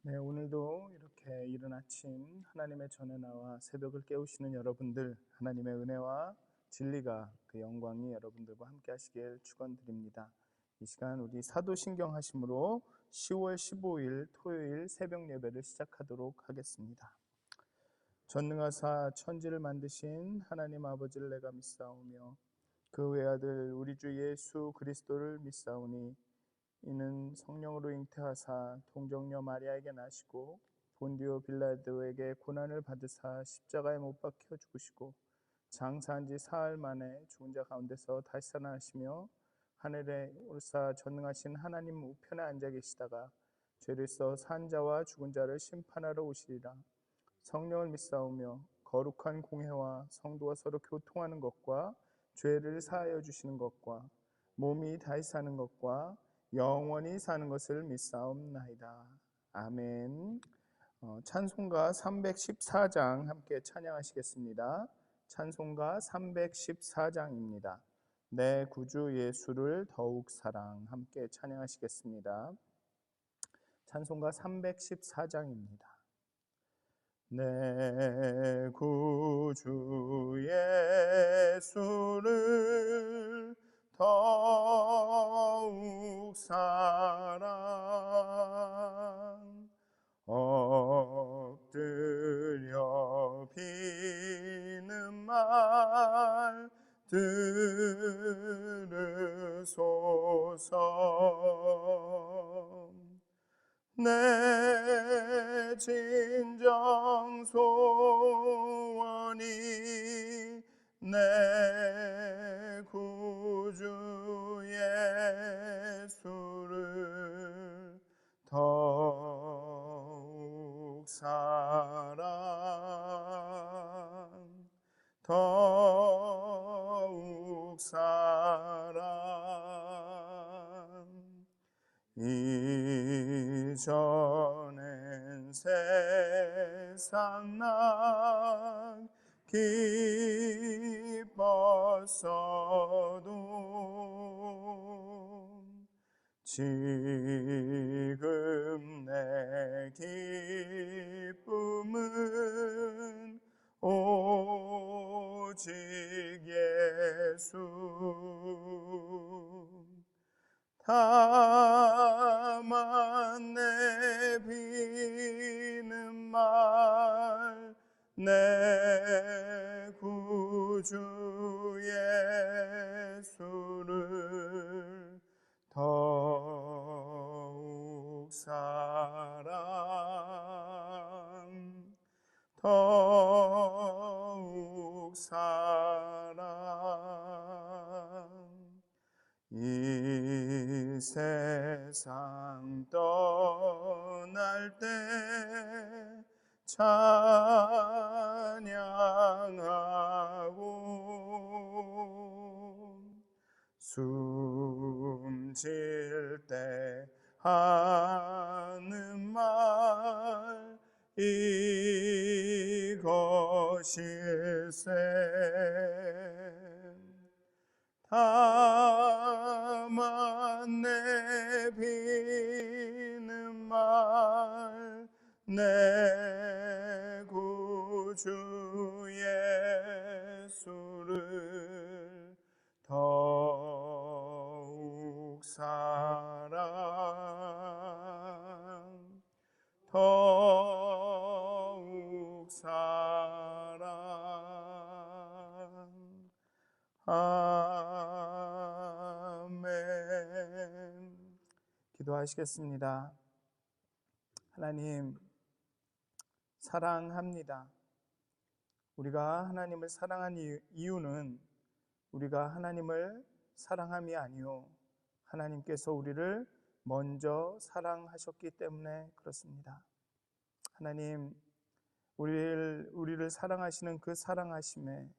네, 오늘도 이렇게 이른 아침 하나님의 전에 나와 새벽을 깨우시는 여러분들, 하나님의 은혜와 진리가 그 영광이 여러분들과 함께 하시길 축원드립니다. 이 시간 우리 사도신경 하심으로 10월 15일 토요일 새벽 예배를 시작하도록 하겠습니다. 전능하사 천지를 만드신 하나님 아버지를 내가 믿사오며 그 외아들 우리 주 예수 그리스도를 믿사오니 이는 성령으로 잉태하사 동정녀 마리아에게 나시고 본디오 빌라도에게 고난을 받으사 십자가에 못 박혀 죽으시고 장사한 지 사흘 만에 죽은 자 가운데서 다시 살아나시며 하늘에 올사 전능하신 하나님 우편에 앉아 계시다가 죄를 써 산 자와 죽은 자를 심판하러 오시리라. 성령을 믿사오며 거룩한 공회와 성도가 서로 교통하는 것과 죄를 사하여 주시는 것과 몸이 다시 사는 것과 영원히 사는 것을 믿사옵나이다. 아멘. 찬송가 314장 함께 찬양하시겠습니다. 찬송가 314장입니다. 내 구주 예수를 더욱 사랑 함께 찬양하시겠습니다. 찬송가 314장입니다. 내 구주 예수를 더욱 사랑 엎드려 비는 말 들으소서. 내 진정 소원이 내 구주 예수를 더욱 사랑 더욱 사랑 이전엔 세상 난 기뻤어도 지금 내 기쁨은 오직 예수. 다만 내 비는 말 내 구주 예수를 더욱 사랑 더욱 사랑 이 세상 떠날 때 찬양하고 숨질 때 하는 말 이것일세. 다만 내 비는 말 내 구주 예수를 더욱 사랑 더욱 사랑 아멘. 기도하시겠습니다. 하나님, 사랑합니다. 우리가 하나님을 사랑한 이유는 우리가 하나님을 사랑함이 아니요 하나님께서 우리를 먼저 사랑하셨기 때문에 그렇습니다. 하나님, 우리를 사랑하시는 그 사랑하심에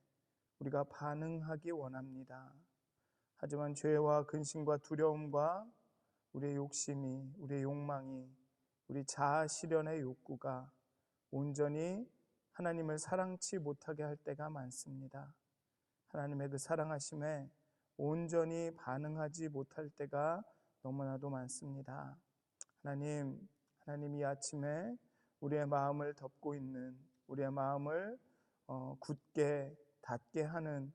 우리가 반응하기 원합니다. 하지만 죄와 근심과 두려움과 우리의 욕심이, 우리의 욕망이, 우리 자아 실현의 욕구가 온전히 하나님을 사랑치 못하게 할 때가 많습니다. 하나님의 그 사랑하심에 온전히 반응하지 못할 때가 너무나도 많습니다. 하나님, 하나님, 이 아침에 우리의 마음을 덮고 있는, 우리의 마음을 굳게 닫게 하는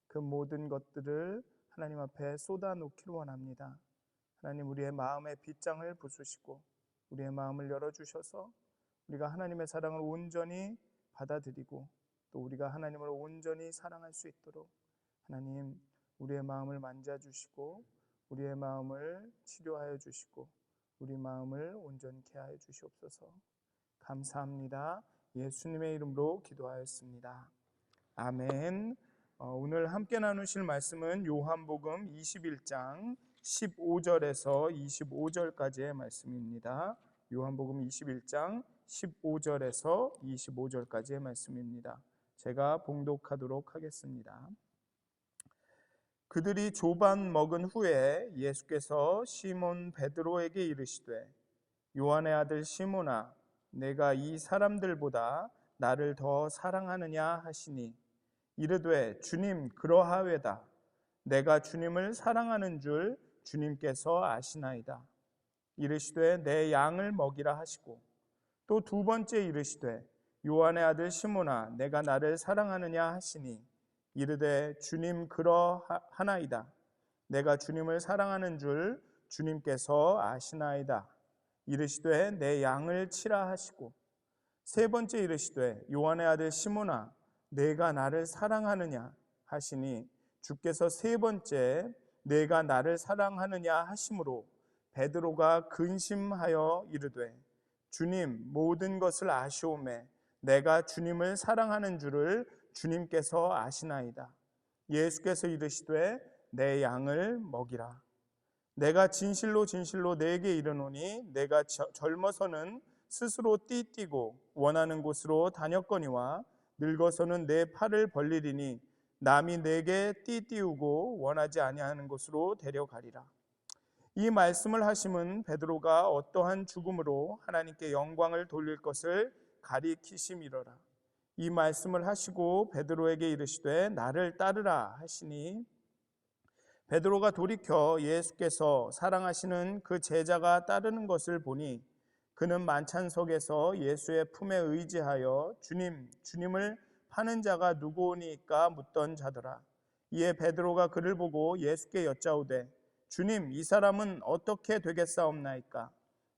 그 모든 것들을 하나님 앞에 쏟아놓기를 원합니다. 하나님, 우리의 마음의 빗장을 부수시고 우리의 마음을 열어주셔서 우리가 하나님의 사랑을 온전히 받아들이고 또 우리가 하나님을 온전히 사랑할 수 있도록 하나님, 우리의 마음을 만져주시고 우리의 마음을 치료하여 주시고 우리 마음을 온전케 하여 주시옵소서. 감사합니다. 예수님의 이름으로 기도하였습니다. 아멘. 오늘 함께 나누실 말씀은 요한복음 21장 15절에서 25절까지의 말씀입니다. 요한복음 21장 15절에서 25절까지의 말씀입니다. 제가 봉독하도록 하겠습니다. 그들이 조반 먹은 후에 예수께서 시몬 베드로에게 이르시되 요한의 아들 시몬아, 내가 이 사람들보다 나를 더 사랑하느냐 하시니 이르되 주님, 그러하외다. 내가 주님을 사랑하는 줄 주님께서 아시나이다. 이르시되 내 양을 먹이라 하시고 또 두 번째 이르시되 요한의 아들 시몬아, 내가 나를 사랑하느냐 하시니 이르되 주님, 그러하나이다. 내가 주님을 사랑하는 줄 주님께서 아시나이다. 이르시되 내 양을 치라 하시고 세 번째 이르시되 요한의 아들 시몬아, 내가 나를 사랑하느냐 하시니 주께서 세 번째 내가 나를 사랑하느냐 하심으로 베드로가 근심하여 이르되 주님, 모든 것을 아시오매 내가 주님을 사랑하는 줄을 주님께서 아시나이다. 예수께서 이르시되 내 양을 먹이라. 내가 진실로 진실로 네게 이르노니 내가 젊어서는 스스로 띠뛰고 원하는 곳으로 다녔거니와 늙어서는 내 팔을 벌리리니 남이 내게 띠띠우고 원하지 아니하는 곳으로 데려가리라. 이 말씀을 하심은 베드로가 어떠한 죽음으로 하나님께 영광을 돌릴 것을 가리키심이로라. 이 말씀을 하시고 베드로에게 이르시되 나를 따르라 하시니 베드로가 돌이켜 예수께서 사랑하시는 그 제자가 따르는 것을 보니 그는 만찬석에서 예수의 품에 의지하여 주님을 파는 자가 누구오니까 묻던 자더라. 이에 베드로가 그를 보고 예수께 여짜오되 주님, 이 사람은 어떻게 되겠사옵나이까?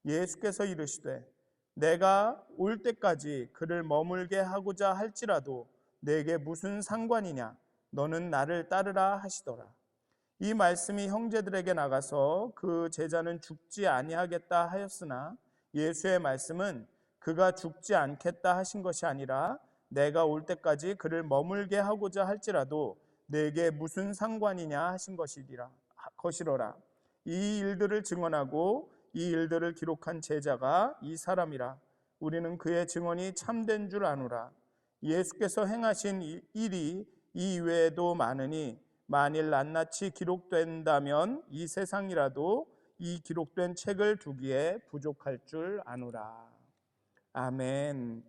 예수께서 이르시되 내가 올 때까지 그를 머물게 하고자 할지라도 내게 무슨 상관이냐? 너는 나를 따르라 하시더라. 이 말씀이 형제들에게 나가서 그 제자는 죽지 아니하겠다 하였으나 예수의 말씀은 그가 죽지 않겠다 하신 것이 아니라 내가 올 때까지 그를 머물게 하고자 할지라도 내게 무슨 상관이냐 하신 것이로라. 이 일들을 증언하고 이 일들을 기록한 제자가 이 사람이라. 우리는 그의 증언이 참된 줄 아노라. 예수께서 행하신 일이 이 외에도 많으니 만일 낱낱이 기록된다면 이 세상이라도 이 기록된 책을 두기에 부족할 줄 아노라. 아멘.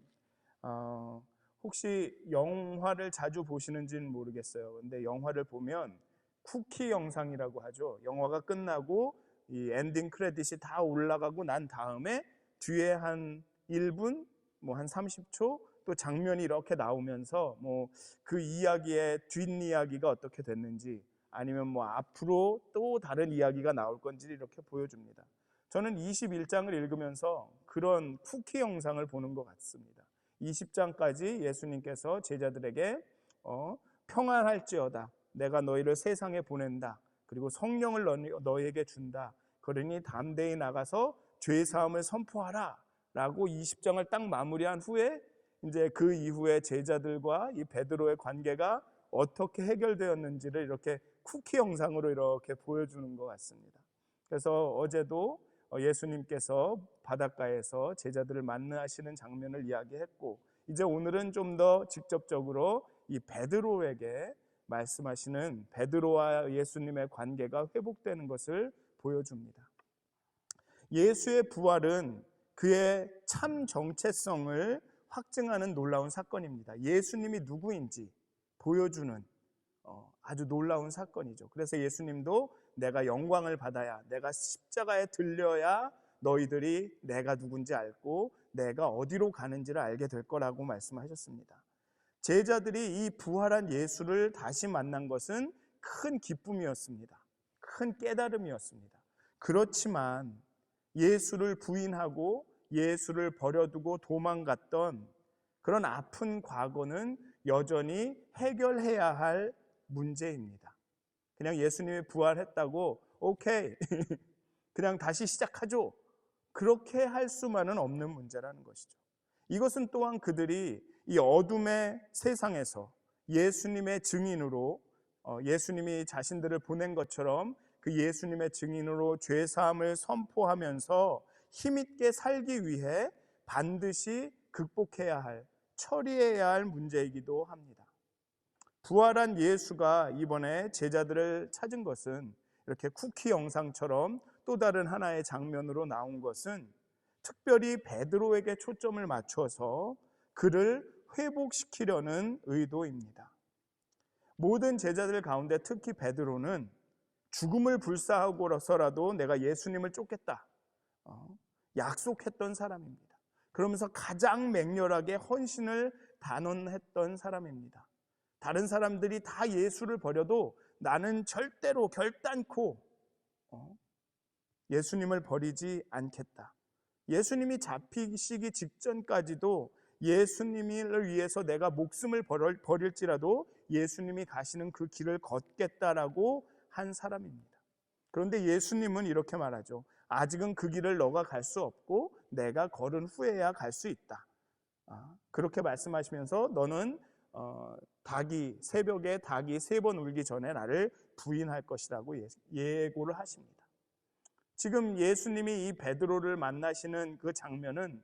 혹시 영화를 자주 보시는지는 모르겠어요. 근데 영화를 보면 쿠키 영상이라고 하죠. 영화가 끝나고 이 엔딩 크레딧이 다 올라가고 난 다음에 뒤에 한 1분, 한 30초 또 장면이 이렇게 나오면서 그 이야기의 뒷이야기가 어떻게 됐는지 아니면 앞으로 또 다른 이야기가 나올 건지를 이렇게 보여줍니다. 저는 21장을 읽으면서 그런 쿠키 영상을 보는 것 같습니다. 20장까지 예수님께서 제자들에게 평안할지어다. 내가 너희를 세상에 보낸다. 그리고 성령을 너희에게 준다. 그러니 담대히 나가서 죄사함을 선포하라. 라고 20장을 딱 마무리한 후에 이제 그 이후에 제자들과 이 베드로의 관계가 어떻게 해결되었는지를 이렇게 쿠키 영상으로 이렇게 보여주는 것 같습니다. 그래서 어제도 예수님께서 바닷가에서 제자들을 만나시는 장면을 이야기했고 이제 오늘은 좀 더 직접적으로 이 베드로에게 말씀하시는 베드로와 예수님의 관계가 회복되는 것을 보여줍니다. 예수의 부활은 그의 참 정체성을 확증하는 놀라운 사건입니다. 예수님이 누구인지 보여주는 아주 놀라운 사건이죠. 그래서 예수님도 내가 영광을 받아야, 내가 십자가에 들려야 너희들이 내가 누군지 알고 내가 어디로 가는지를 알게 될 거라고 말씀하셨습니다. 제자들이 이 부활한 예수를 다시 만난 것은 큰 기쁨이었습니다. 큰 깨달음이었습니다. 그렇지만 예수를 부인하고 예수를 버려두고 도망갔던 그런 아픈 과거는 여전히 해결해야 할 문제입니다. 그냥 예수님이 부활했다고 오케이 그냥 다시 시작하죠. 그렇게 할 수만은 없는 문제라는 것이죠. 이것은 또한 그들이 이 어둠의 세상에서 예수님의 증인으로 예수님이 자신들을 보낸 것처럼 그 예수님의 증인으로 죄사함을 선포하면서 힘있게 살기 위해 반드시 극복해야 할, 처리해야 할 문제이기도 합니다. 부활한 예수가 이번에 제자들을 찾은 것은 이렇게 쿠키 영상처럼 또 다른 하나의 장면으로 나온 것은 특별히 베드로에게 초점을 맞춰서 그를 회복시키려는 의도입니다. 모든 제자들 가운데 특히 베드로는 죽음을 불사하고서라도 내가 예수님을 쫓겠다 약속했던 사람입니다. 그러면서 가장 맹렬하게 헌신을 단언했던 사람입니다. 다른 사람들이 다 예수를 버려도 나는 절대로 결단코 예수님을 버리지 않겠다. 예수님이 잡히시기 직전까지도 예수님을 위해서 내가 목숨을 버릴지라도 예수님이 가시는 그 길을 걷겠다라고 한 사람입니다. 그런데 예수님은 이렇게 말하죠. 아직은 그 길을 너가 갈 수 없고 내가 걸은 후에야 갈 수 있다. 그렇게 말씀하시면서 너는 새벽에 닭이 3번 울기 전에 나를 부인할 것이라고 예고를 하십니다. 지금 예수님이 이 베드로를 만나시는 그 장면은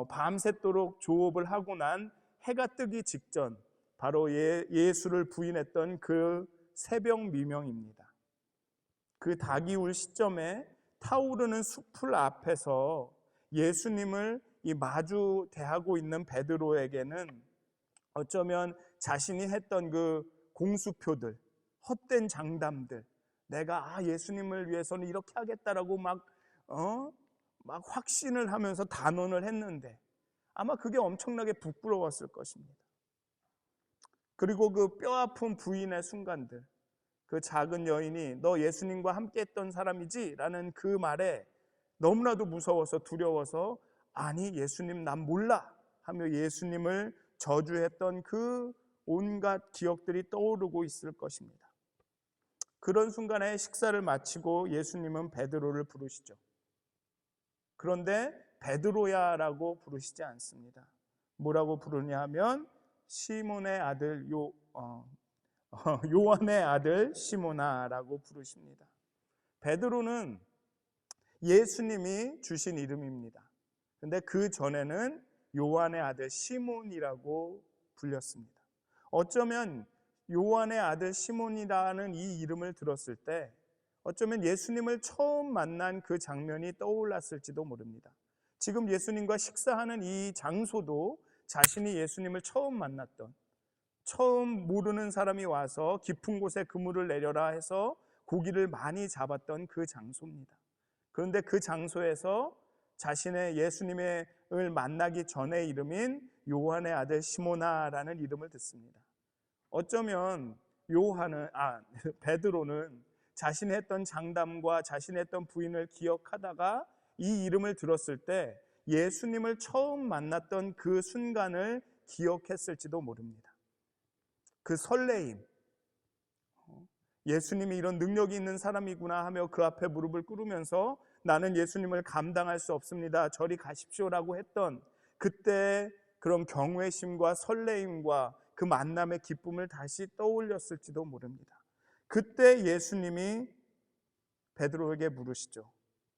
밤새도록 조업을 하고 난 해가 뜨기 직전 바로 예수를 부인했던 그 새벽 미명입니다. 그 닭이 울 시점에 타오르는 숲을 앞에서 예수님을 마주 대하고 있는 베드로에게는 어쩌면 자신이 했던 그 공수표들, 헛된 장담들, 내가 예수님을 위해서는 이렇게 하겠다라고 막 확신을 하면서 단언을 했는데 아마 그게 엄청나게 부끄러웠을 것입니다. 그리고 그 뼈아픈 부인의 순간들, 그 작은 여인이 너 예수님과 함께 했던 사람이지? 라는 그 말에 너무나도 무서워서 두려워서 아니 예수님 난 몰라 하며 예수님을 저주했던 그 온갖 기억들이 떠오르고 있을 것입니다. 그런 순간에 식사를 마치고 예수님은 베드로를 부르시죠. 그런데 베드로야라고 부르시지 않습니다. 뭐라고 부르냐 하면 시몬의 아들 요한의 아들 시몬아라고 부르십니다. 베드로는 예수님이 주신 이름입니다. 근데 그 전에는 요한의 아들 시몬이라고 불렸습니다. 어쩌면 요한의 아들 시몬이라는 이 이름을 들었을 때 어쩌면 예수님을 처음 만난 그 장면이 떠올랐을지도 모릅니다. 지금 예수님과 식사하는 이 장소도 자신이 예수님을 처음 만났던, 처음 모르는 사람이 와서 깊은 곳에 그물을 내려라 해서 고기를 많이 잡았던 그 장소입니다. 그런데 그 장소에서 자신의 예수님을 만나기 전의 이름인 요한의 아들 시몬아라는 이름을 듣습니다. 어쩌면 베드로는 자신이 했던 장담과 자신이 했던 부인을 기억하다가 이 이름을 들었을 때 예수님을 처음 만났던 그 순간을 기억했을지도 모릅니다. 그 설레임, 예수님이 이런 능력이 있는 사람이구나 하며 그 앞에 무릎을 꿇으면서 나는 예수님을 감당할 수 없습니다. 저리 가십시오라고 했던 그때 그런 경외심과 설레임과 그 만남의 기쁨을 다시 떠올렸을지도 모릅니다. 그때 예수님이 베드로에게 물으시죠.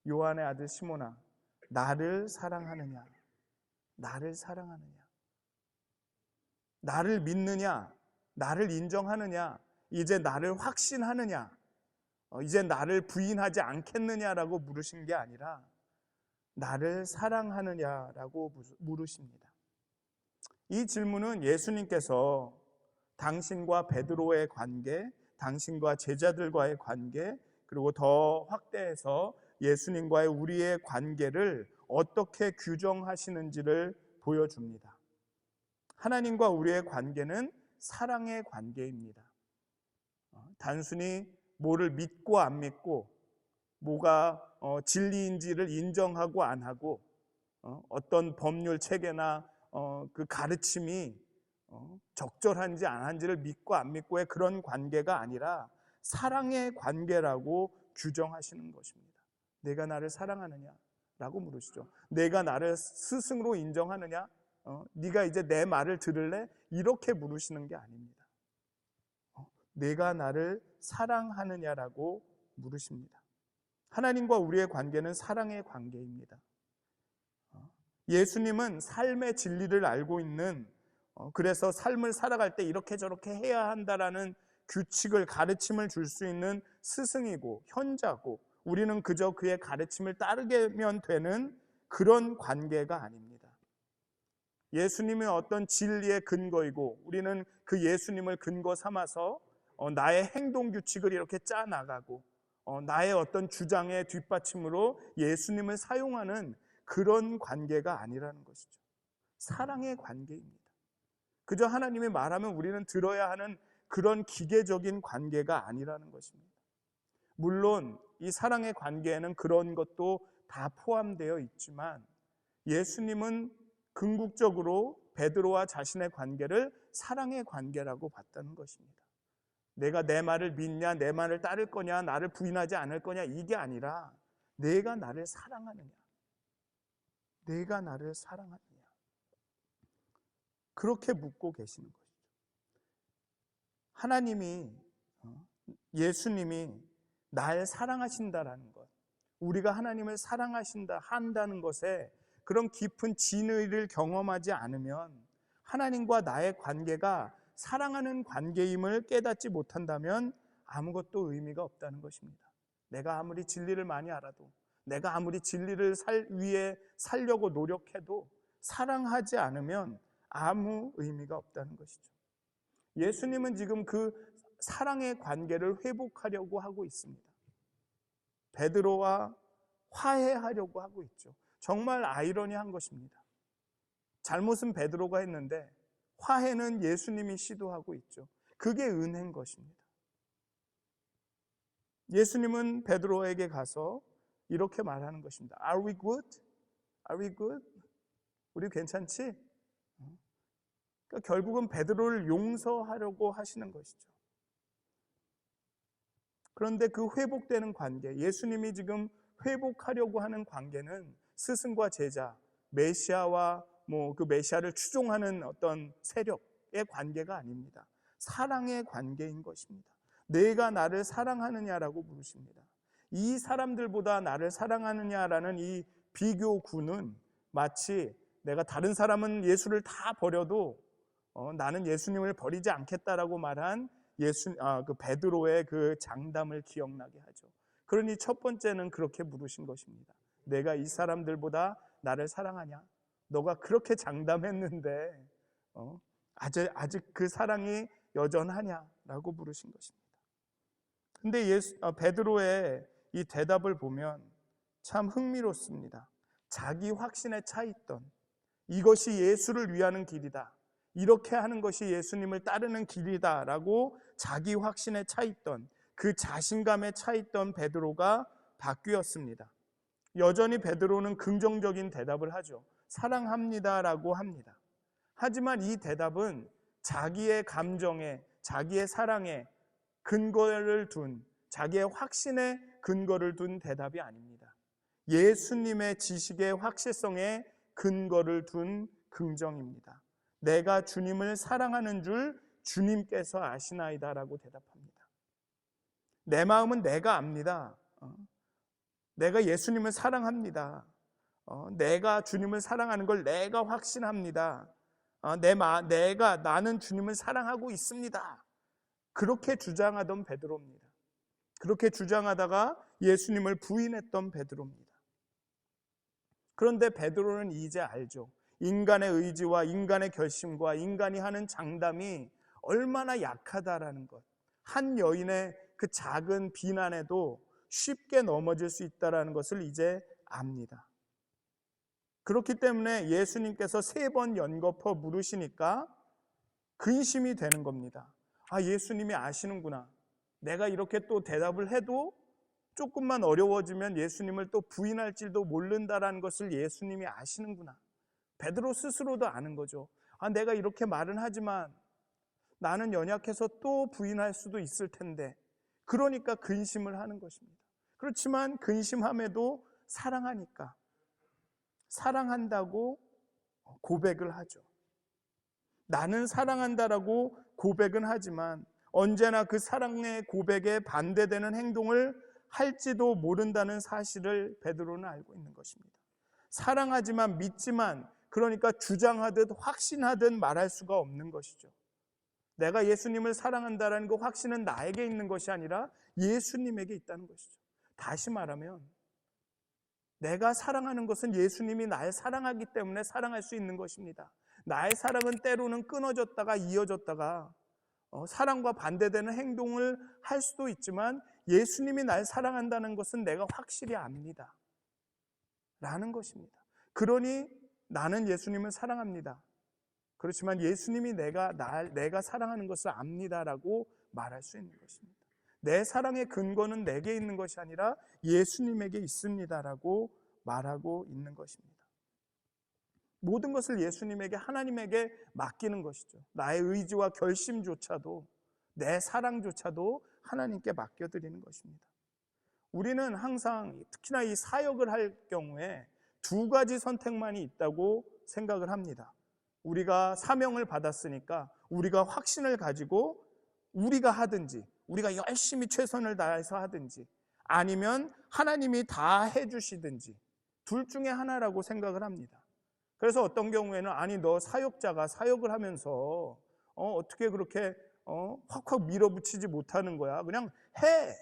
요한의 아들 시몬아, 나를 사랑하느냐? 나를 사랑하느냐? 나를 믿느냐? 나를 인정하느냐? 이제 나를 확신하느냐? 이제 나를 부인하지 않겠느냐라고 물으신 게 아니라 나를 사랑하느냐라고 물으십니다. 이 질문은 예수님께서 당신과 베드로의 관계, 당신과 제자들과의 관계, 그리고 더 확대해서 예수님과의 우리의 관계를 어떻게 규정하시는지를 보여줍니다. 하나님과 우리의 관계는 사랑의 관계입니다. 단순히 뭐를 믿고 안 믿고, 뭐가 진리인지를 인정하고 안 하고, 어떤 법률 체계나 그 가르침이 적절한지 안 한지를 믿고 안 믿고의 그런 관계가 아니라 사랑의 관계라고 규정하시는 것입니다. 내가 나를 사랑하느냐라고 물으시죠. 내가 나를 스승으로 인정하느냐? 네가 이제 내 말을 들을래? 이렇게 물으시는 게 아닙니다. 내가 나를 사랑하느냐라고 물으십니다. 하나님과 우리의 관계는 사랑의 관계입니다. 예수님은 삶의 진리를 알고 있는, 그래서 삶을 살아갈 때 이렇게 저렇게 해야 한다라는 규칙을, 가르침을 줄 수 있는 스승이고 현자고, 우리는 그저 그의 가르침을 따르면 되는 그런 관계가 아닙니다. 예수님이 어떤 진리의 근거이고, 우리는 그 예수님을 근거 삼아서 나의 행동 규칙을 이렇게 짜 나가고, 나의 어떤 주장의 뒷받침으로 예수님을 사용하는 그런 관계가 아니라는 것이죠. 사랑의 관계입니다. 그저 하나님이 말하면 우리는 들어야 하는 그런 기계적인 관계가 아니라는 것입니다. 물론 이 사랑의 관계에는 그런 것도 다 포함되어 있지만, 예수님은 궁극적으로 베드로와 자신의 관계를 사랑의 관계라고 봤다는 것입니다. 내가 내 말을 믿냐, 내 말을 따를 거냐, 나를 부인하지 않을 거냐, 이게 아니라 내가 나를 사랑하느냐, 내가 나를 사랑하느냐, 그렇게 묻고 계시는 것이죠. 하나님이, 예수님이 날 사랑하신다라는 것, 우리가 하나님을 사랑하신다 한다는 것에 그런 깊은 진의를 경험하지 않으면, 하나님과 나의 관계가 사랑하는 관계임을 깨닫지 못한다면 아무것도 의미가 없다는 것입니다. 내가 아무리 진리를 많이 알아도, 내가 아무리 진리를 위해 살려고 노력해도 사랑하지 않으면 아무 의미가 없다는 것이죠. 예수님은 지금 그 사랑의 관계를 회복하려고 하고 있습니다. 베드로와 화해하려고 하고 있죠. 정말 아이러니한 것입니다. 잘못은 베드로가 했는데 화해는 예수님이 시도하고 있죠. 그게 은혜인 것입니다. 예수님은 베드로에게 가서 이렇게 말하는 것입니다. Are we good? Are we good? 우리 괜찮지? 그러니까 결국은 베드로를 용서하려고 하시는 것이죠. 그런데 그 회복되는 관계, 예수님이 지금 회복하려고 하는 관계는 스승과 제자, 메시아와 그 메시아를 추종하는 어떤 세력의 관계가 아닙니다. 사랑의 관계인 것입니다. 내가 나를 사랑하느냐라고 물으십니다. 이 사람들보다 나를 사랑하느냐라는 이 비교구는 마치 내가 다른 사람은 예수를 다 버려도 나는 예수님을 버리지 않겠다라고 말한 그 베드로의 그 장담을 기억나게 하죠. 그러니 첫 번째는 그렇게 물으신 것입니다. 내가 이 사람들보다 나를 사랑하냐? 너가 그렇게 장담했는데 아직 그 사랑이 여전하냐라고 물으신 것입니다. 근데 베드로의 이 대답을 보면 참 흥미롭습니다. 자기 확신에 차 있던, 이것이 예수를 위하는 길이다, 이렇게 하는 것이 예수님을 따르는 길이다라고 자기 확신에 차 있던, 그 자신감에 차 있던 베드로가 바뀌었습니다. 여전히 베드로는 긍정적인 대답을 하죠. 사랑합니다라고 합니다. 하지만 이 대답은 자기의 감정에, 자기의 사랑에 근거를 둔, 자기의 확신에 근거를 둔 대답이 아닙니다. 예수님의 지식의 확실성에 근거를 둔 긍정입니다. 내가 주님을 사랑하는 줄 주님께서 아시나이다라고 대답합니다. 내 마음은 내가 압니다. 내가 예수님을 사랑합니다. 내가 주님을 사랑하는 걸 내가 확신합니다. 나는 주님을 사랑하고 있습니다. 그렇게 주장하던 베드로입니다. 그렇게 주장하다가 예수님을 부인했던 베드로입니다. 그런데 베드로는 이제 알죠. 인간의 의지와 인간의 결심과 인간이 하는 장담이 얼마나 약하다라는 것. 한 여인의 그 작은 비난에도 쉽게 넘어질 수 있다는 것을 이제 압니다. 그렇기 때문에 예수님께서 3번 연거푸 물으시니까 근심이 되는 겁니다. 아, 예수님이 아시는구나. 내가 이렇게 또 대답을 해도 조금만 어려워지면 예수님을 또 부인할지도 모른다라는 것을 예수님이 아시는구나. 베드로 스스로도 아는 거죠. 아, 내가 이렇게 말은 하지만 나는 연약해서 또 부인할 수도 있을 텐데, 그러니까 근심을 하는 것입니다. 그렇지만 근심함에도 사랑하니까 사랑한다고 고백을 하죠. 나는 사랑한다라고 고백은 하지만 언제나 그 사랑의 고백에 반대되는 행동을 할지도 모른다는 사실을 베드로는 알고 있는 것입니다. 사랑하지만 믿지만, 그러니까 주장하듯 확신하듯 말할 수가 없는 것이죠. 내가 예수님을 사랑한다는 그 확신은 나에게 있는 것이 아니라 예수님에게 있다는 것이죠. 다시 말하면 내가 사랑하는 것은 예수님이 날 사랑하기 때문에 사랑할 수 있는 것입니다. 나의 사랑은 때로는 끊어졌다가 이어졌다가 사랑과 반대되는 행동을 할 수도 있지만, 예수님이 날 사랑한다는 것은 내가 확실히 압니다 라는 것입니다. 그러니 나는 예수님을 사랑합니다. 그렇지만 예수님이 내가 사랑하는 것을 압니다라고 말할 수 있는 것입니다. 내 사랑의 근거는 내게 있는 것이 아니라 예수님에게 있습니다라고 말하고 있는 것입니다. 모든 것을 예수님에게, 하나님에게 맡기는 것이죠. 나의 의지와 결심조차도, 내 사랑조차도 하나님께 맡겨드리는 것입니다. 우리는 항상 특히나 이 사역을 할 경우에 2가지 선택만이 있다고 생각을 합니다. 우리가 사명을 받았으니까 우리가 확신을 가지고 우리가 하든지, 우리가 열심히 최선을 다해서 하든지, 아니면 하나님이 다 해주시든지, 둘 중에 하나라고 생각을 합니다. 그래서 어떤 경우에는 아니 너 사역자가 사역을 하면서 어떻게 그렇게 확확 밀어붙이지 못하는 거야. 그냥 해.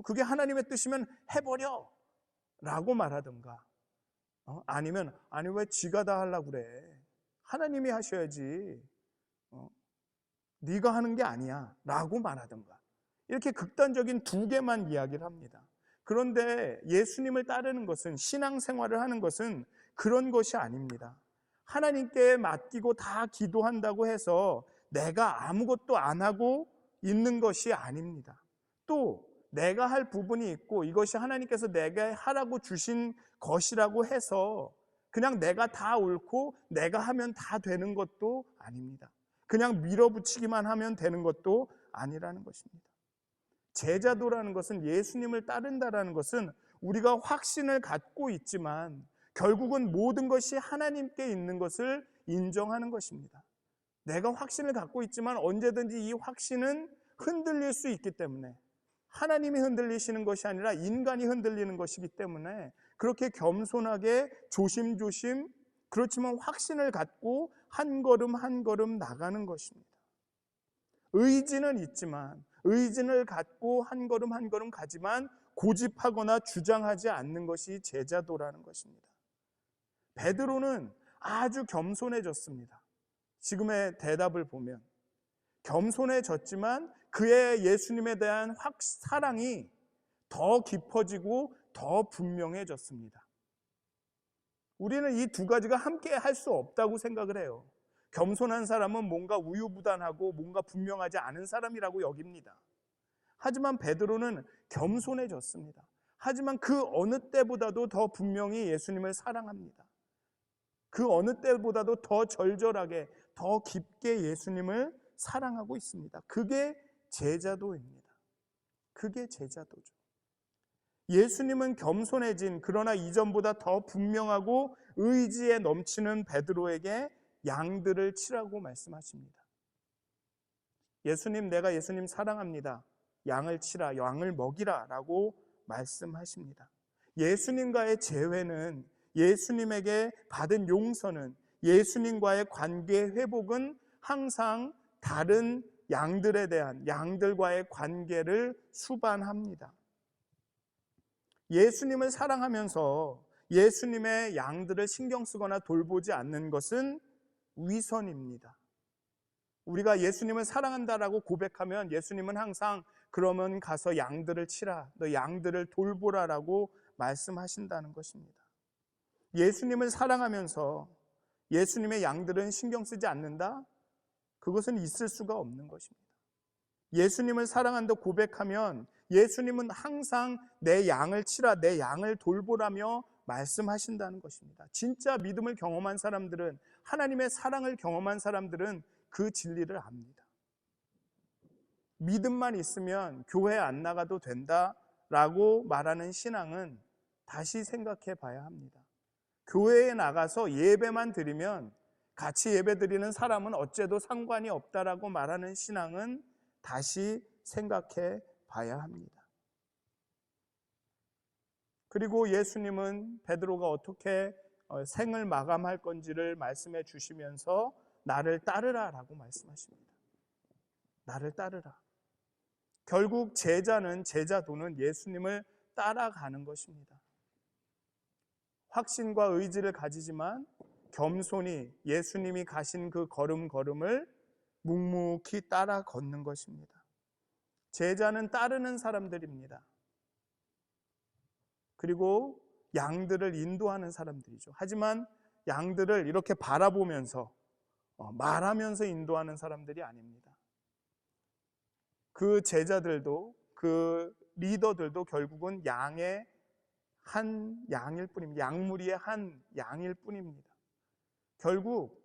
그게 하나님의 뜻이면 해버려 라고 말하든가, 아니면 아니 왜 지가 다 하려고 그래. 하나님이 하셔야지. 네가 하는 게 아니야 라고 말하든가, 이렇게 극단적인 2개만 이야기를 합니다. 그런데 예수님을 따르는 것은, 신앙생활을 하는 것은 그런 것이 아닙니다. 하나님께 맡기고 다 기도한다고 해서 내가 아무것도 안 하고 있는 것이 아닙니다. 또 내가 할 부분이 있고 이것이 하나님께서 내게 하라고 주신 것이라고 해서 그냥 내가 다 옳고 내가 하면 다 되는 것도 아닙니다. 그냥 밀어붙이기만 하면 되는 것도 아니라는 것입니다. 제자도라는 것은, 예수님을 따른다라는 것은 우리가 확신을 갖고 있지만 결국은 모든 것이 하나님께 있는 것을 인정하는 것입니다. 내가 확신을 갖고 있지만 언제든지 이 확신은 흔들릴 수 있기 때문에, 하나님이 흔들리시는 것이 아니라 인간이 흔들리는 것이기 때문에 그렇게 겸손하게 조심조심, 그렇지만 확신을 갖고 한 걸음 한 걸음 나가는 것입니다. 의지는 있지만, 의지를 갖고 한 걸음 한 걸음 가지만 고집하거나 주장하지 않는 것이 제자도라는 것입니다. 베드로는 아주 겸손해졌습니다. 지금의 대답을 보면 겸손해졌지만 그의 예수님에 대한 사랑이 더 깊어지고 더 분명해졌습니다. 우리는 이 2가지가 함께 할 수 없다고 생각을 해요. 겸손한 사람은 뭔가 우유부단하고 뭔가 분명하지 않은 사람이라고 여깁니다. 하지만 베드로는 겸손해졌습니다. 하지만 그 어느 때보다도 더 분명히 예수님을 사랑합니다. 그 어느 때보다도 더 절절하게, 더 깊게 예수님을 사랑하고 있습니다. 그게 제자도입니다. 그게 제자도죠. 예수님은 겸손해진, 그러나 이전보다 더 분명하고 의지에 넘치는 베드로에게 양들을 치라고 말씀하십니다. 예수님, 내가 예수님 사랑합니다. 양을 치라, 양을 먹이라 라고 말씀하십니다. 예수님과의 재회는, 예수님에게 받은 용서는, 예수님과의 관계 회복은 항상 다른 양들에 대한, 양들과의 관계를 수반합니다. 예수님을 사랑하면서 예수님의 양들을 신경 쓰거나 돌보지 않는 것은 위선입니다. 우리가 예수님을 사랑한다라고 고백하면 예수님은 항상 그러면 가서 양들을 치라. 너 양들을 돌보라라고 말씀하신다는 것입니다. 예수님을 사랑하면서 예수님의 양들은 신경 쓰지 않는다? 그것은 있을 수가 없는 것입니다. 예수님을 사랑한다 고백하면 예수님은 항상 내 양을 치라, 내 양을 돌보라며 말씀하신다는 것입니다. 진짜 믿음을 경험한 사람들은, 하나님의 사랑을 경험한 사람들은 그 진리를 압니다. 믿음만 있으면 교회 안 나가도 된다라고 말하는 신앙은 다시 생각해 봐야 합니다. 교회에 나가서 예배만 드리면 같이 예배 드리는 사람은 어째도 상관이 없다라고 말하는 신앙은 다시 생각해 봐야 합니다. 그리고 예수님은 베드로가 어떻게 생을 마감할 건지를 말씀해 주시면서 나를 따르라라고 말씀하십니다. 나를 따르라. 결국 제자도는 예수님을 따라가는 것입니다. 확신과 의지를 가지지만 겸손히 예수님이 가신 그 걸음을 묵묵히 따라 걷는 것입니다. 제자는 따르는 사람들입니다. 그리고 양들을 인도하는 사람들이죠. 하지만 양들을 이렇게 바라보면서 말하면서 인도하는 사람들이 아닙니다. 그 제자들도 그 리더들도 결국은 양의 한 양일 뿐입니다. 양무리의 한 양일 뿐입니다. 결국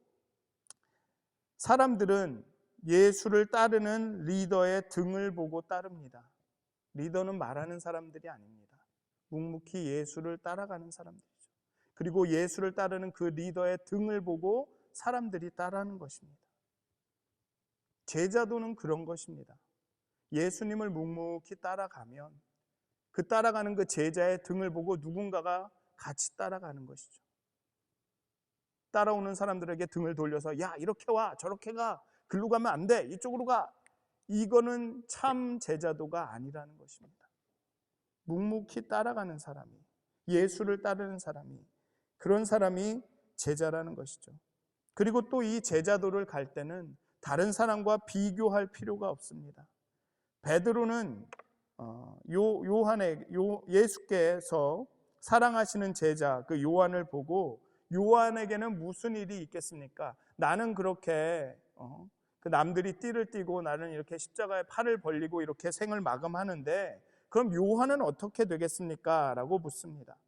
사람들은 예수를 따르는 리더의 등을 보고 따릅니다. 리더는 말하는 사람들이 아닙니다. 묵묵히 예수를 따라가는 사람들이죠. 그리고 예수를 따르는 그 리더의 등을 보고 사람들이 따라하는 것입니다. 제자도는 그런 것입니다. 예수님을 묵묵히 따라가면 그 따라가는 그 제자의 등을 보고 누군가가 같이 따라가는 것이죠. 따라오는 사람들에게 등을 돌려서 야 이렇게 와 저렇게 가 글로 가면 안 돼 이쪽으로 가, 이거는 참 제자도가 아니라는 것입니다. 묵묵히 따라가는 사람이, 예수를 따르는 사람이, 그런 사람이 제자라는 것이죠. 그리고 또 이 제자도를 갈 때는 다른 사람과 비교할 필요가 없습니다. 베드로는 예수께서 사랑하시는 제자 그 요한을 보고 요한에게는 무슨 일이 있겠습니까? 나는 그렇게 그 남들이 띠를 띠고 나는 이렇게 십자가에 팔을 벌리고 이렇게 생을 마감하는데 그럼 요한은 어떻게 되겠습니까? 라고 묻습니다.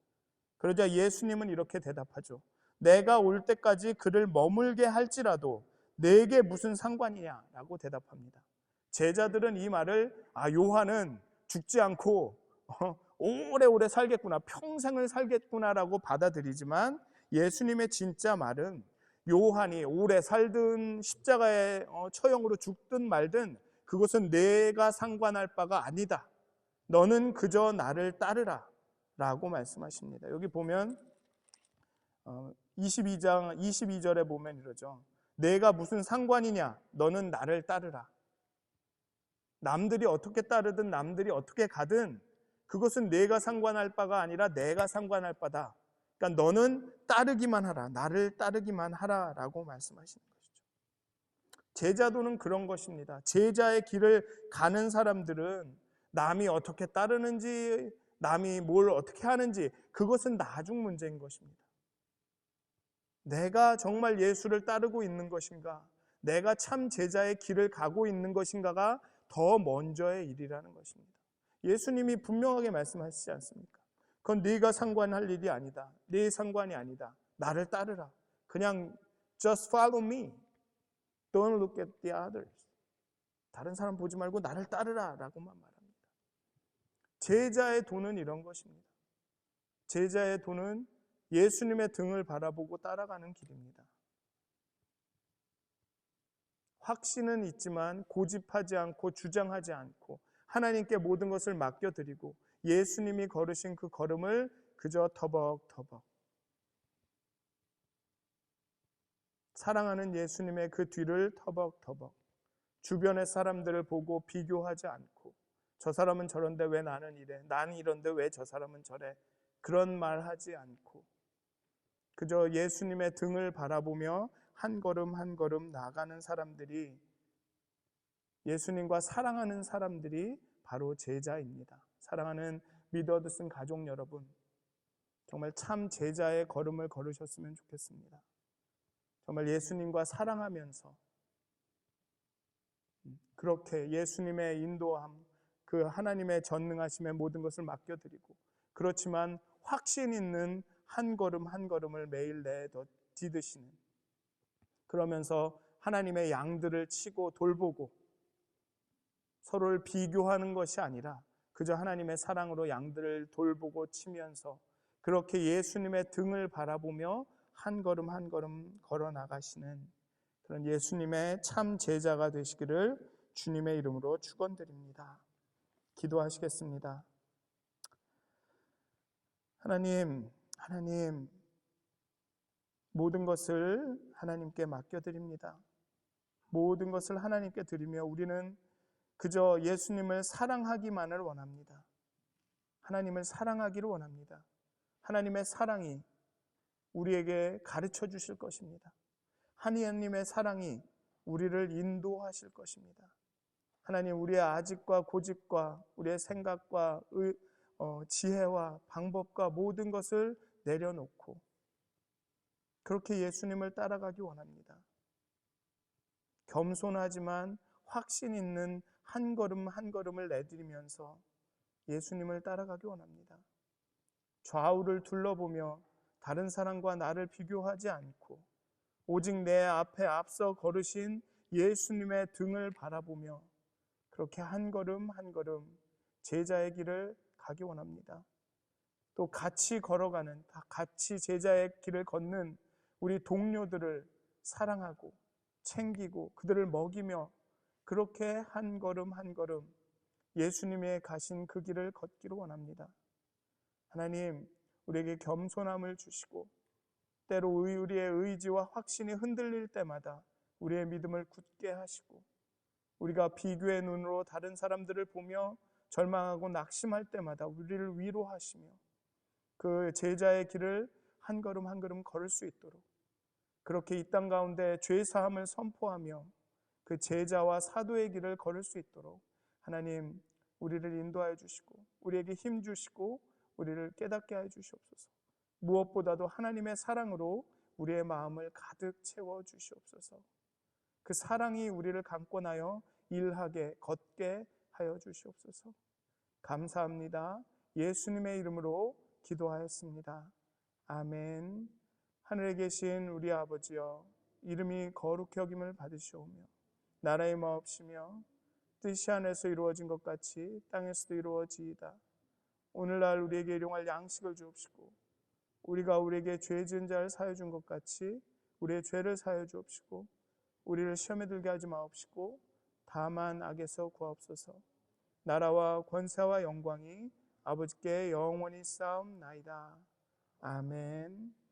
그러자 예수님은 이렇게 대답하죠. 내가 올 때까지 그를 머물게 할지라도 내게 무슨 상관이냐? 라고 대답합니다. 제자들은 이 말을 요한은 죽지 않고 오래오래 살겠구나, 평생을 살겠구나라고 받아들이지만 예수님의 진짜 말은 요한이 오래 살든 십자가에 처형으로 죽든 말든 그것은 내가 상관할 바가 아니다. 너는 그저 나를 따르라 라고 말씀하십니다. 여기 보면 22장 22절에 보면 이러죠. 내가 무슨 상관이냐? 너는 나를 따르라. 남들이 어떻게 따르든 남들이 어떻게 가든 그것은 내가 상관할 바가 아니라 내가 상관할 바다. 그러니까 너는 따르기만 하라. 나를 따르기만 하라라고 말씀하시는 것이죠. 제자도는 그런 것입니다. 제자의 길을 가는 사람들은 남이 어떻게 따르는지, 남이 뭘 어떻게 하는지 그것은 나중 문제인 것입니다. 내가 정말 예수를 따르고 있는 것인가, 내가 참 제자의 길을 가고 있는 것인가가 더 먼저의 일이라는 것입니다. 예수님이 분명하게 말씀하시지 않습니까? 그건 네가 상관할 일이 아니다. 네 상관이 아니다. 나를 따르라. 그냥 just follow me. Don't look at the others. 다른 사람 보지 말고 나를 따르라 라고만 말합니다. 제자의 도는 이런 것입니다. 제자의 도는 예수님의 등을 바라보고 따라가는 길입니다. 확신은 있지만 고집하지 않고 주장하지 않고 하나님께 모든 것을 맡겨드리고 예수님이 걸으신 그 걸음을 그저 터벅터벅 사랑하는 예수님의 그 뒤를 터벅터벅 주변의 사람들을 보고 비교하지 않고 저 사람은 저런데 왜 나는 이래, 나는 이런데 왜 저 사람은 저래, 그런 말 하지 않고 그저 예수님의 등을 바라보며 한 걸음 한 걸음 나아가는 사람들이, 예수님과 사랑하는 사람들이 바로 제자입니다. 사랑하는 미드워드슨 가족 여러분, 정말 참 제자의 걸음을 걸으셨으면 좋겠습니다. 정말 예수님과 사랑하면서 그렇게 예수님의 인도함, 그 하나님의 전능하심에 모든 것을 맡겨드리고, 그렇지만 확신 있는 한 걸음 한 걸음을 매일 내딛으시는, 그러면서 하나님의 양들을 치고 돌보고 서로를 비교하는 것이 아니라 그저 하나님의 사랑으로 양들을 돌보고 치면서 그렇게 예수님의 등을 바라보며 한 걸음 한 걸음 걸어 나가시는 그런 예수님의 참 제자가 되시기를 주님의 이름으로 축원드립니다. 기도하시겠습니다. 하나님, 모든 것을 하나님께 맡겨드립니다. 모든 것을 하나님께 드리며 우리는 그저 예수님을 사랑하기만을 원합니다. 하나님을 사랑하기를 원합니다. 하나님의 사랑이 우리에게 가르쳐 주실 것입니다. 하나님의 사랑이 우리를 인도하실 것입니다. 하나님, 우리의 아집과 고집과 우리의 생각과 지혜와 방법과 모든 것을 내려놓고 그렇게 예수님을 따라가기 원합니다. 겸손하지만 확신 있는 한 걸음 한 걸음을 내디디면서 예수님을 따라가기 원합니다. 좌우를 둘러보며 다른 사람과 나를 비교하지 않고 오직 내 앞에 앞서 걸으신 예수님의 등을 바라보며 그렇게 한 걸음 한 걸음 제자의 길을 가기 원합니다. 또 같이 걸어가는, 같이 제자의 길을 걷는 우리 동료들을 사랑하고 챙기고 그들을 먹이며 그렇게 한 걸음 한 걸음 예수님의 가신 그 길을 걷기를 원합니다. 하나님, 우리에게 겸손함을 주시고 때로 우리의 의지와 확신이 흔들릴 때마다 우리의 믿음을 굳게 하시고 우리가 비교의 눈으로 다른 사람들을 보며 절망하고 낙심할 때마다 우리를 위로하시며 그 제자의 길을 한 걸음 한 걸음 걸을 수 있도록 그렇게 이 땅 가운데 죄사함을 선포하며 그 제자와 사도의 길을 걸을 수 있도록 하나님 우리를 인도하여 주시고 우리에게 힘 주시고 우리를 깨닫게 하여 주시옵소서. 무엇보다도 하나님의 사랑으로 우리의 마음을 가득 채워 주시옵소서. 그 사랑이 우리를 강권하여 일하게 걷게 하여 주시옵소서. 감사합니다. 예수님의 이름으로 기도하였습니다. 아멘. 하늘에 계신 우리 아버지여, 이름이 거룩히 여김을 받으시오며 나라의 마옵시며 뜻이 하늘에서 이루어진 것 같이 땅에서도 이루어지이다. 오늘날 우리에게 일용할 양식을 주옵시고 우리가 우리에게 죄 지은 자를 사하여 준 것 같이 우리의 죄를 사하여 주옵시고 우리를 시험에 들게 하지 마옵시고 다만 악에서 구하옵소서. 나라와 권세와 영광이 아버지께 영원히 쌓옵나이다. 아멘.